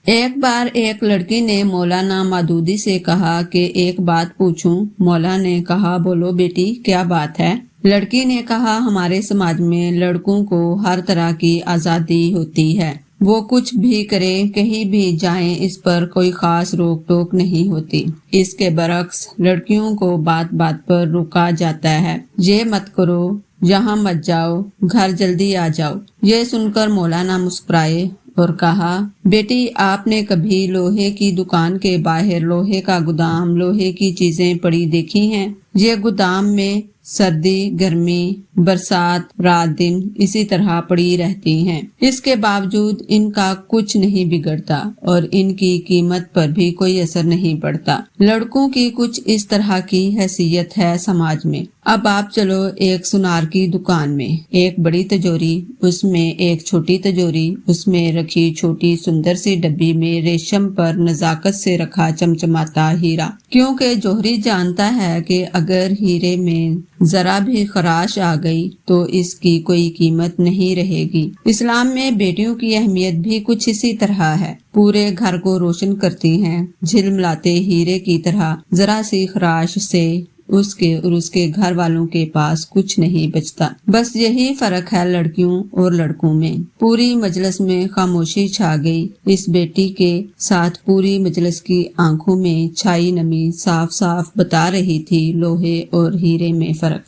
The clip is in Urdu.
ایک بار ایک لڑکی نے مولانا مودودی سے کہا کہ ایک بات پوچھوں۔ مولا نے کہا بولو بیٹی کیا بات ہے؟ لڑکی نے کہا ہمارے سماج میں لڑکوں کو ہر طرح کی آزادی ہوتی ہے، وہ کچھ بھی کریں کہیں بھی جائیں، اس پر کوئی خاص روک ٹوک نہیں ہوتی۔ اس کے برعکس لڑکیوں کو بات بات پر روکا جاتا ہے، یہ مت کرو، یہاں مت جاؤ، گھر جلدی آ جاؤ۔ یہ سن کر مولانا مسکرائے اور کہا بیٹی آپ نے کبھی لوہے کی دکان کے باہر لوہے کا گودام، لوہے کی چیزیں پڑی دیکھی ہیں؟ یہ گودام میں سردی گرمی برسات رات دن اسی طرح پڑی رہتی ہیں، اس کے باوجود ان کا کچھ نہیں بگڑتا اور ان کی قیمت پر بھی کوئی اثر نہیں پڑتا۔ لڑکوں کی کچھ اس طرح کی حیثیت ہے سماج میں۔ اب آپ چلو ایک سنار کی دکان میں، ایک بڑی تجوری، اس میں ایک چھوٹی تجوری، اس میں رکھی چھوٹی سندر سی ڈبی میں ریشم پر نزاکت سے رکھا چمچماتا ہیرا، کیونکہ جوہری جانتا ہے کہ اگر ہیرے میں ذرا بھی خراش آ گئی تو اس کی کوئی قیمت نہیں رہے گی۔ اسلام میں بیٹیوں کی اہمیت بھی کچھ اسی طرح ہے، پورے گھر کو روشن کرتی ہیں، جھلملاتے ہیرے کی طرح، ذرا سی خراش سے اس کے اور اس کے گھر والوں کے پاس کچھ نہیں بچتا۔ بس یہی فرق ہے لڑکیوں اور لڑکوں میں۔ پوری مجلس میں خاموشی چھا گئی۔ اس بیٹی کے ساتھ پوری مجلس کی آنکھوں میں چھائی نمی صاف صاف بتا رہی تھی لوہے اور ہیرے میں فرق۔